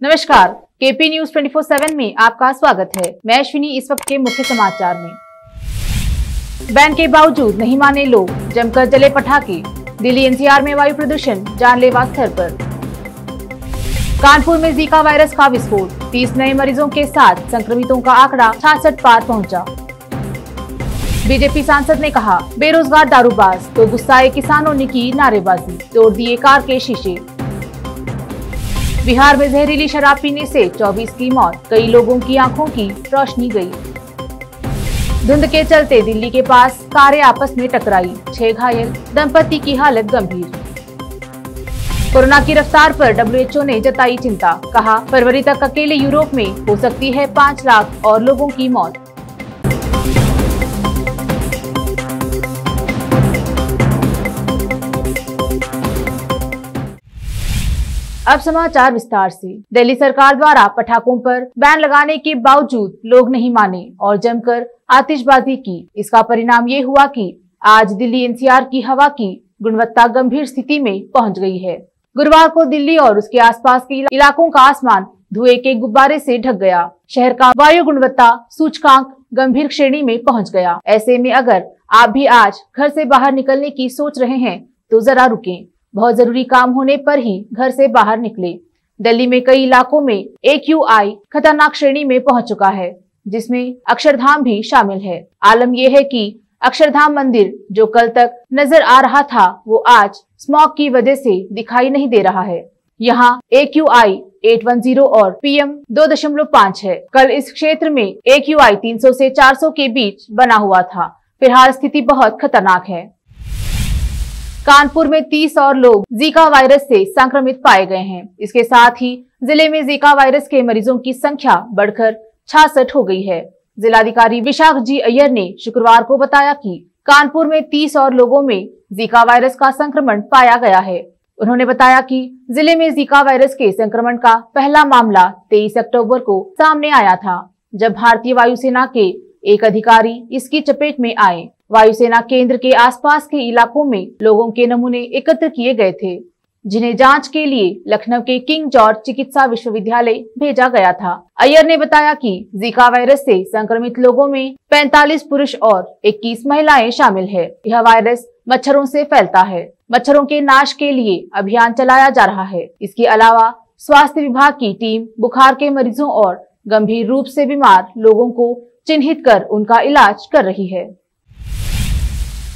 नमस्कार, KP news 24/7 में आपका स्वागत है। मैं अश्विनी। इस वक्त के मुख्य समाचार में, बैन के बावजूद नहीं माने लोग, जमकर जले पटाखे। दिल्ली एनसीआर में वायु प्रदूषण जानलेवा स्तर पर। कानपुर में जीका वायरस का विस्फोट, 30 नए मरीजों के साथ संक्रमितों का आंकड़ा 66 पार पहुंचा। बीजेपी सांसद ने कहा, बेरोजगार दारूबाज तो गुस्साए किसानों ने की नारेबाजी, तोड़ दिए कार के शीशे। बिहार में जहरीली शराब पीने से 24 की मौत, कई लोगों की आंखों की रोशनी गई। धुंध के चलते दिल्ली के पास कारें आपस में टकराई, 6 घायल, दंपति की हालत गंभीर। कोरोना की रफ्तार पर WHO ने जताई चिंता, कहा फरवरी तक अकेले यूरोप में हो सकती है 5 लाख और लोगों की मौत। अब समाचार विस्तार से। दिल्ली सरकार द्वारा पटाखों पर बैन लगाने के बावजूद लोग नहीं माने और जमकर आतिशबाजी की। इसका परिणाम ये हुआ कि आज दिल्ली एनसीआर की हवा की गुणवत्ता गंभीर स्थिति में पहुंच गई है। गुरुवार को दिल्ली और उसके आसपास के इलाकों का आसमान धुएं के गुब्बारे से ढक गया। शहर का वायु गुणवत्ता सूचकांक गंभीर श्रेणी में पहुंच गया। ऐसे में अगर आप भी आज घर से बाहर निकलने की सोच रहे हैं तो जरा रुकें, बहुत जरूरी काम होने पर ही घर से बाहर निकले। दिल्ली में कई इलाकों में AQI खतरनाक श्रेणी में पहुंच चुका है, जिसमें अक्षरधाम भी शामिल है। आलम यह है कि अक्षरधाम मंदिर जो कल तक नजर आ रहा था, वो आज स्मॉग की वजह से दिखाई नहीं दे रहा है। यहाँ AQI 810 और PM 2.5 है। कल इस क्षेत्र में AQI 300 से 400 के बीच बना हुआ था। फिलहाल स्थिति बहुत खतरनाक है। कानपुर में 30 और लोग जीका वायरस से संक्रमित पाए गए हैं। इसके साथ ही जिले में जीका वायरस के मरीजों की संख्या बढ़कर 66 हो गई है। जिलाधिकारी विशाख जी अय्यर ने शुक्रवार को बताया कि कानपुर में 30 और लोगों में जीका वायरस का संक्रमण पाया गया है। उन्होंने बताया कि जिले में जीका वायरस के संक्रमण का पहला मामला 23 अक्टूबर को सामने आया था, जब भारतीय वायुसेना के एक अधिकारी इसकी चपेट में आए। वायुसेना केंद्र के आसपास के इलाकों में लोगों के नमूने एकत्र किए गए थे, जिन्हें जांच के लिए लखनऊ के किंग जॉर्ज चिकित्सा विश्वविद्यालय भेजा गया था। अय्यर ने बताया कि जीका वायरस से संक्रमित लोगों में 45 पुरुष और 21 महिलाएं शामिल है। यह वायरस मच्छरों से फैलता है। मच्छरों के नाश के लिए अभियान चलाया जा रहा है। इसके अलावा स्वास्थ्य विभाग की टीम बुखार के मरीजों और गंभीर रूप से बीमार लोगों को चिन्हित कर उनका इलाज कर रही है।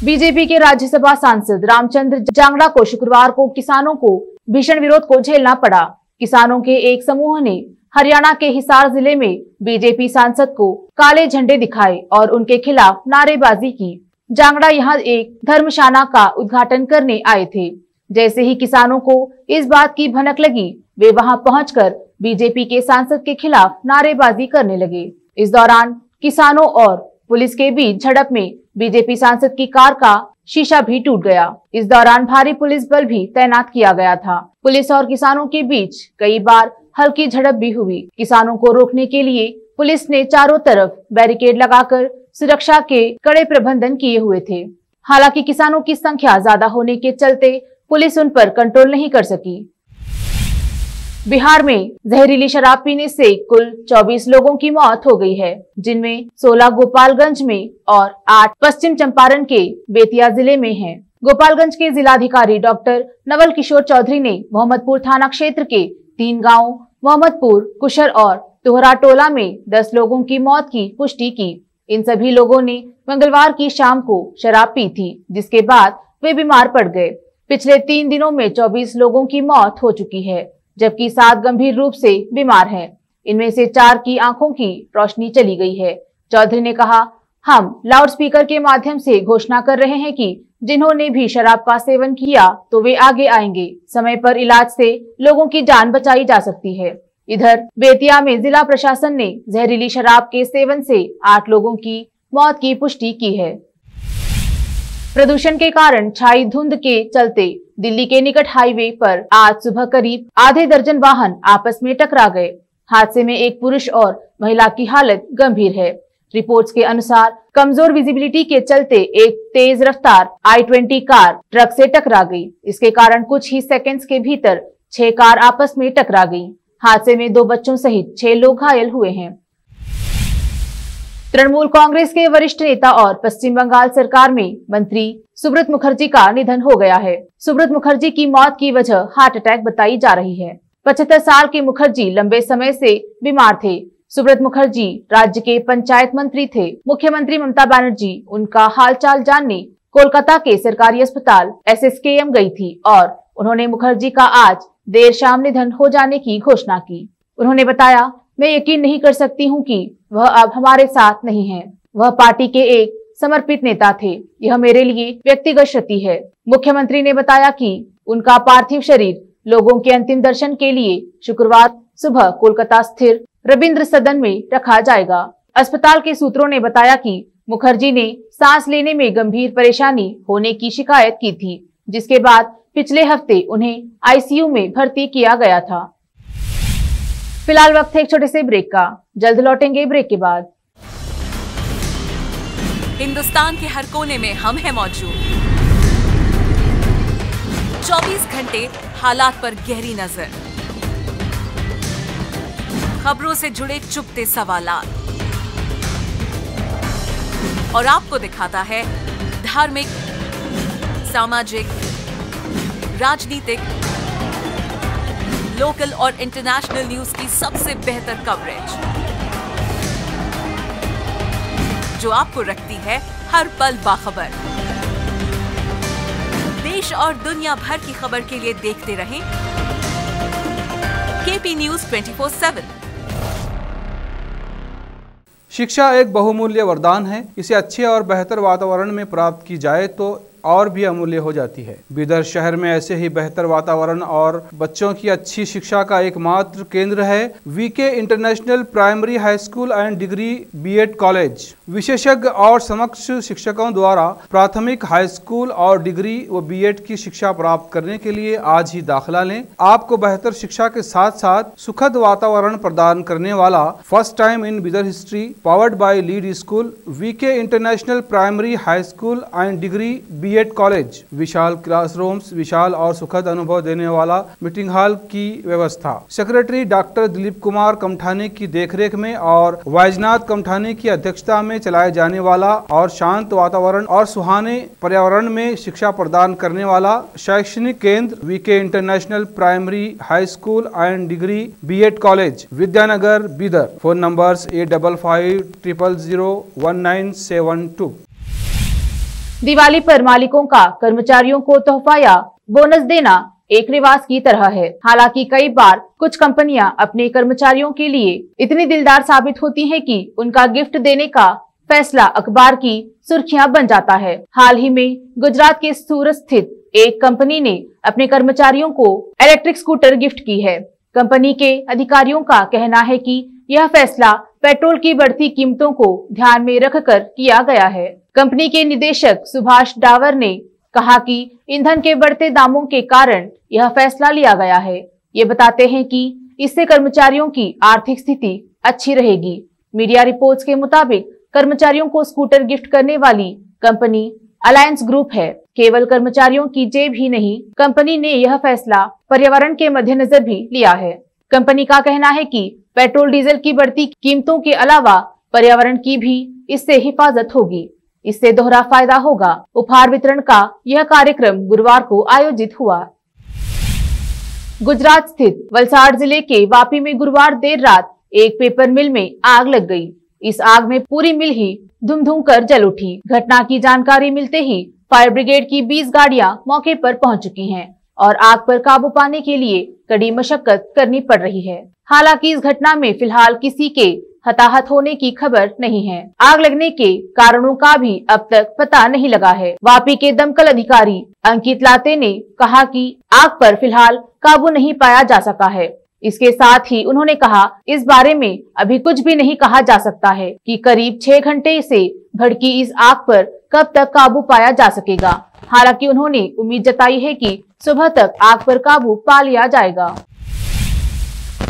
बीजेपी के राज्यसभा सांसद रामचंद्र जांगड़ा को शुक्रवार को किसानों को भीषण विरोध को झेलना पड़ा। किसानों के एक समूह ने हरियाणा के हिसार जिले में बीजेपी सांसद को काले झंडे दिखाए और उनके खिलाफ नारेबाजी की। जांगड़ा यहां एक धर्मशाला का उद्घाटन करने आए थे। जैसे ही किसानों को इस बात की भनक लगी, वे वहां पहुंचकर बीजेपी के सांसद के खिलाफ नारेबाजी करने लगे। इस दौरान किसानों और पुलिस के बीच झड़प में बीजेपी सांसद की कार का शीशा भी टूट गया। इस दौरान भारी पुलिस बल भी तैनात किया गया था। पुलिस और किसानों के बीच कई बार हल्की झड़प भी हुई। किसानों को रोकने के लिए पुलिस ने चारों तरफ बैरिकेड लगाकर सुरक्षा के कड़े प्रबंधन किए हुए थे। हालांकि किसानों की संख्या ज्यादा होने के चलते पुलिस उन पर कंट्रोल नहीं कर सकी। बिहार में जहरीली शराब पीने से कुल 24 लोगों की मौत हो गई है, जिनमें 16 गोपालगंज में और 8 पश्चिम चंपारण के बेतिया जिले में हैं। गोपालगंज के जिलाधिकारी डॉक्टर नवल किशोर चौधरी ने मोहम्मदपुर थाना क्षेत्र के 3 गांवों मोहम्मदपुर, कुशर और तोहरा टोला में 10 लोगों की मौत की पुष्टि की। इन सभी लोगों ने मंगलवार की शाम को शराब पी थी, जिसके बाद वे बीमार पड़ गए। पिछले 3 दिनों में 24 लोगों की मौत हो चुकी है, जबकि 7 गंभीर रूप से बीमार हैं। इनमें से 4 की आंखों की रोशनी चली गई है। चौधरी ने कहा, हम लाउडस्पीकर के माध्यम से घोषणा कर रहे हैं कि जिन्होंने भी शराब का सेवन किया तो वे आगे आएंगे। समय पर इलाज से लोगों की जान बचाई जा सकती है। इधर बेतिया में जिला प्रशासन ने जहरीली शराब के सेवन से 8 लोगों की मौत की पुष्टि की है। प्रदूषण के कारण छाई धुंध के चलते दिल्ली के निकट हाईवे पर आज सुबह करीब आधे दर्जन वाहन आपस में टकरा गए। हादसे में एक पुरुष और महिला की हालत गंभीर है। रिपोर्ट्स के अनुसार कमजोर विजिबिलिटी के चलते एक तेज रफ्तार I-20 कार ट्रक से टकरा गई। इसके कारण कुछ ही सेकंड्स के भीतर 6 कार आपस में टकरा गईं। हादसे में 2 बच्चों सहित 6 लोग घायल हुए हैं। तृणमूल कांग्रेस के वरिष्ठ नेता और पश्चिम बंगाल सरकार में मंत्री सुब्रत मुखर्जी का निधन हो गया है। सुब्रत मुखर्जी की मौत की वजह हार्ट अटैक बताई जा रही है। 75 साल के मुखर्जी लंबे समय से बीमार थे। सुब्रत मुखर्जी राज्य के पंचायत मंत्री थे। मुख्यमंत्री ममता बनर्जी उनका हालचाल जानने कोलकाता के सरकारी अस्पताल SSKM गई थी और उन्होंने मुखर्जी का आज देर शाम निधन हो जाने की घोषणा की। उन्होंने बताया, मैं यकीन नहीं कर सकती हूँ कि वह अब हमारे साथ नहीं है। वह पार्टी के एक समर्पित नेता थे। यह मेरे लिए व्यक्तिगत क्षति है। मुख्यमंत्री ने बताया कि उनका पार्थिव शरीर लोगों के अंतिम दर्शन के लिए शुक्रवार सुबह कोलकाता स्थित रविंद्र सदन में रखा जाएगा। अस्पताल के सूत्रों ने बताया कि मुखर्जी ने सांस लेने में गंभीर परेशानी होने की शिकायत की थी, जिसके बाद पिछले हफ्ते उन्हें ICU में भर्ती किया गया था। फिलहाल वक्त है एक छोटे से ब्रेक का। जल्द लौटेंगे ब्रेक के बाद। हिंदुस्तान के हर कोने में हम हैं मौजूद। 24 घंटे हालात पर गहरी नजर, खबरों से जुड़े चुपते सवालात और आपको दिखाता है धार्मिक, सामाजिक, राजनीतिक, लोकल और इंटरनेशनल न्यूज की सबसे बेहतर कवरेज, जो आपको रखती है हर पल बाखबर। देश और दुनिया भर की खबर के लिए देखते रहें KP News 24/7। शिक्षा एक बहुमूल्य वरदान है। इसे अच्छे और बेहतर वातावरण में प्राप्त की जाए तो और भी अमूल्य हो जाती है। बीदर शहर में ऐसे ही बेहतर वातावरण और बच्चों की अच्छी शिक्षा का एकमात्र केंद्र है VK international primary high school and degree B.Ed college. विशेषज्ञ और समक्ष शिक्षकों द्वारा प्राथमिक, हाई स्कूल और डिग्री व B.Ed की शिक्षा प्राप्त करने के लिए आज ही दाखिला लें। आपको बेहतर शिक्षा के साथ साथ सुखद वातावरण प्रदान करने वाला first time in Bidar history powered by lead school VK international primary high school and degree B.Ed college. विशाल क्लासरूम्स, विशाल और सुखद अनुभव देने वाला मीटिंग हॉल की व्यवस्था, सेक्रेटरी डॉक्टर दिलीप कुमार कमठाने की देखरेख में और वैजनाथ कमठाने की अध्यक्षता में चलाए जाने वाला और शांत वातावरण और सुहाने पर्यावरण में शिक्षा प्रदान करने वाला शैक्षणिक केंद्र VK international primary high school and degree B.Ed college, Vidyanagar, Bidar. Phone numbers 8550019712। Diwali पर मालिकों का कर्मचारियों को तोहफा या बोनस देना एक रिवाज की तरह है। हालांकि कई बार कुछ कंपनियां अपने कर्मचारियों के लिए इतनी दिलदार साबित होती हैं कि उनका गिफ्ट देने का फैसला अखबार की सुर्खियां बन जाता है। हाल ही में गुजरात के सूरत स्थित एक कंपनी ने अपने कर्मचारियों को इलेक्ट्रिक स्कूटर गिफ्ट की है। कंपनी के अधिकारियों का कहना है कि यह फैसला पेट्रोल की बढ़ती कीमतों को ध्यान में रखकर किया गया है। कंपनी के निदेशक सुभाष डावर ने कहा कि ईंधन के बढ़ते दामों के कारण यह फैसला लिया गया है। ये बताते हैं कि इससे कर्मचारियों की आर्थिक स्थिति अच्छी रहेगी। मीडिया रिपोर्ट्स के मुताबिक कर्मचारियों को स्कूटर गिफ्ट करने वाली कंपनी अलायंस ग्रुप है। केवल कर्मचारियों की जेब ही नहीं, कंपनी ने यह फैसला पर्यावरण के मद्देनजर भी लिया है। कंपनी का कहना है कि पेट्रोल डीजल की बढ़ती कीमतों के अलावा पर्यावरण की भी इससे हिफाजत होगी। इससे दोहरा फायदा होगा। उपहार वितरण का यह कार्यक्रम गुरुवार को आयोजित हुआ। गुजरात स्थित वलसाड जिले के वापी में गुरुवार देर रात एक पेपर मिल में आग लग गई। इस आग में पूरी मिल ही धुम कर जल उठी। घटना की जानकारी मिलते ही फायर ब्रिगेड की 20 गाड़ियां मौके पर पहुंच चुकी हैं और आग पर काबू पाने के लिए कड़ी मशक्कत करनी पड़ रही है। हालांकि इस घटना में फिलहाल किसी के हताहत होने की खबर नहीं है। आग लगने के कारणों का भी अब तक पता नहीं लगा है। वापी के दमकल अधिकारी अंकित लाते ने कहा कि आग पर फिलहाल काबू नहीं पाया जा सका है। इसके साथ ही उन्होंने कहा, इस बारे में अभी कुछ भी नहीं कहा जा सकता है कि करीब 6 घंटे से भड़की इस आग पर कब तक काबू पाया जा सकेगा। हालांकि उन्होंने उम्मीद जताई है कि सुबह तक आग पर काबू पा लिया जाएगा।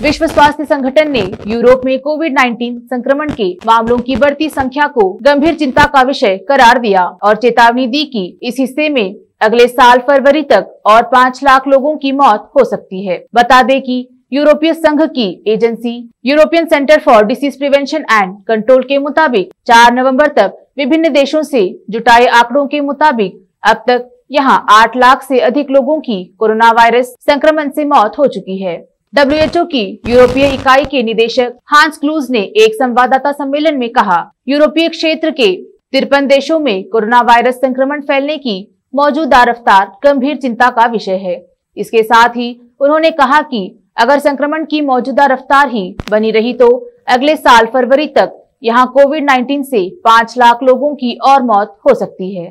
विश्व स्वास्थ्य संगठन ने यूरोप में कोविड-19 संक्रमण के मामलों की बढ़ती संख्या को गंभीर चिंता का विषय करार दिया और चेतावनी दी कि इस हिस्से में अगले साल फरवरी तक और 5 लाख लोगों की मौत हो सकती है। बता दें कि यूरोपीय संघ की agency European centre for disease prevention and control के मुताबिक 4 नवंबर तक विभिन्न देशों से जुटाए आंकड़ों के मुताबिक अब तक यहां 8 लाख से अधिक लोगों की कोरोना वायरस संक्रमण से मौत हो चुकी है। WHO की यूरोपीय इकाई के निदेशक हांस क्लूज ने एक संवाददाता सम्मेलन में कहा, यूरोपीय क्षेत्र के 53 देशों में कोरोना वायरस संक्रमण फैलने की मौजूदा रफ्तार गंभीर चिंता का विषय है। इसके साथ ही उन्होंने कहा कि अगर संक्रमण की मौजूदा रफ्तार ही बनी रही तो अगले साल फरवरी तक यहां कोविड-19 से 5 लाख लोगों की और मौत हो सकती है।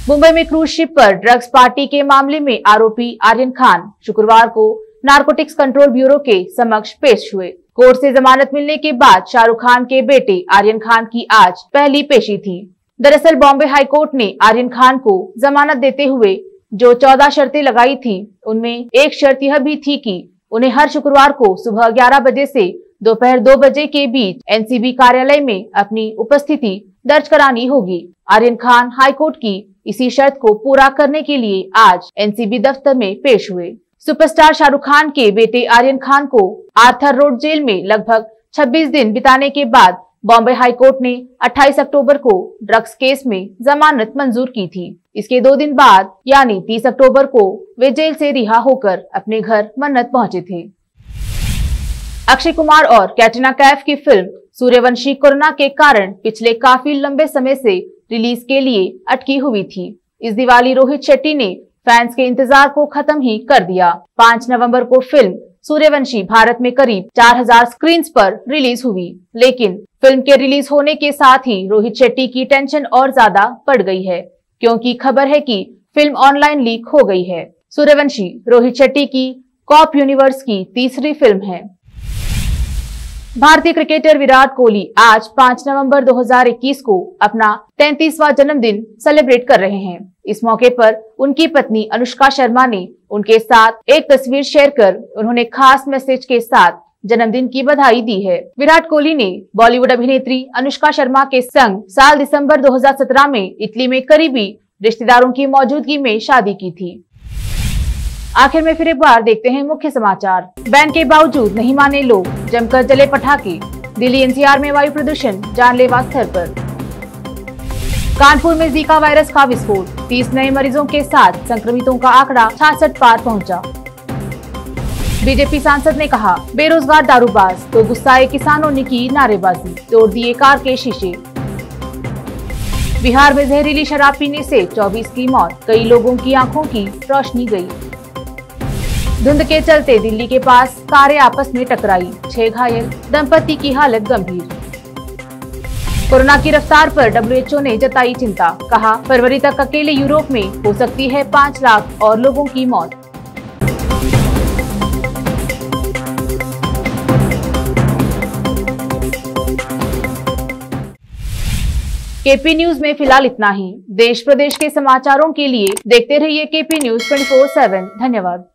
मुंबई में क्रूज शिप पर ड्रग्स पार्टी के मामले में आरोपी आर्यन खान शुक्रवार को नारकोटिक्स कंट्रोल ब्यूरो के समक्ष पेश हुए। कोर्ट से जमानत मिलने के बाद शाहरुख खान के बेटे आर्यन खान की आज पहली पेशी थी। दरअसल बॉम्बे हाई कोर्ट ने आर्यन खान को जमानत देते हुए जो 14 शर्तें लगाई थी, उनमें एक शर्त यह भी थी कि उन्हें हर शुक्रवार को सुबह 11 बजे से दोपहर 2 बजे के बीच एनसीबी कार्यालय में अपनी उपस्थिति दर्ज करानी होगी। आर्यन खान हाईकोर्ट की इसी शर्त को पूरा करने के लिए आज एनसीबी दफ्तर में पेश हुए। सुपरस्टार शाहरुख खान के बेटे आर्यन खान को आर्थर रोड जेल में लगभग 26 दिन बिताने के बाद बॉम्बे हाईकोर्ट ने 28 अक्टूबर को ड्रग्स केस में जमानत मंजूर की थी। इसके 2 दिन बाद यानी 30 अक्टूबर को वे जेल से रिहा होकर अपने घर मन्नत पहुंचे थे। अक्षय कुमार और कैटरीना कैफ की फिल्म सूर्यवंशी कोरोना के कारण पिछले काफी लंबे समय से रिलीज के लिए अटकी हुई थी। इस दिवाली रोहित शेट्टी ने फैंस के इंतजार को खत्म ही कर दिया। 5 नवंबर को फिल्म सूर्यवंशी भारत में करीब 4000 स्क्रीन्स पर रिलीज हुई, लेकिन फिल्म के रिलीज होने के साथ ही रोहित शेट्टी की टेंशन और ज्यादा बढ़ गई है, क्योंकि खबर है कि फिल्म ऑनलाइन लीक हो गई है। सूर्यवंशी रोहित शेट्टी की कॉप यूनिवर्स की तीसरी फिल्म है। भारतीय क्रिकेटर विराट कोहली आज 5 नवंबर 2021 को अपना 33वां जन्मदिन सेलिब्रेट कर रहे हैं। इस मौके पर उनकी पत्नी अनुष्का शर्मा ने उनके साथ एक तस्वीर शेयर कर उन्होंने खास मैसेज के साथ जन्मदिन की बधाई दी है। विराट कोहली ने बॉलीवुड अभिनेत्री अनुष्का शर्मा के संग साल दिसंबर 2017 में इटली में करीबी रिश्तेदारों की मौजूदगी में शादी की थी। आखिर में फिर एक बार देखते हैं मुख्य समाचार। बैन के बावजूद नहीं माने लोग, जमकर जले पटाखे। दिल्ली एनसीआर में वायु प्रदूषण जानलेवा स्तर पर। कानपुर में जीका वायरस का विस्फोट, 30 नए मरीजों के साथ संक्रमितों का आंकड़ा 66 पार पहुंचा। बीजेपी सांसद ने कहा, बेरोजगार दारूबाज तो गुस्साए किसानों ने की नारेबाजी, तोड़ दिए कार के शीशे। बिहार में जहरीली शराब पीने से 24 की मौत, कई लोगों की आंखों की रोशनी गई। धुंध के चलते दिल्ली के पास कारें आपस में टकराई, 6 घायल, दंपति की हालत गंभीर। कोरोना की रफ्तार पर WHO ने जताई चिंता, कहा फरवरी तक अकेले यूरोप में हो सकती है 5 लाख और लोगों की मौत। केपी न्यूज में फिलहाल इतना ही। देश प्रदेश के समाचारों के लिए देखते रहिए केपी न्यूज 24/7। धन्यवाद।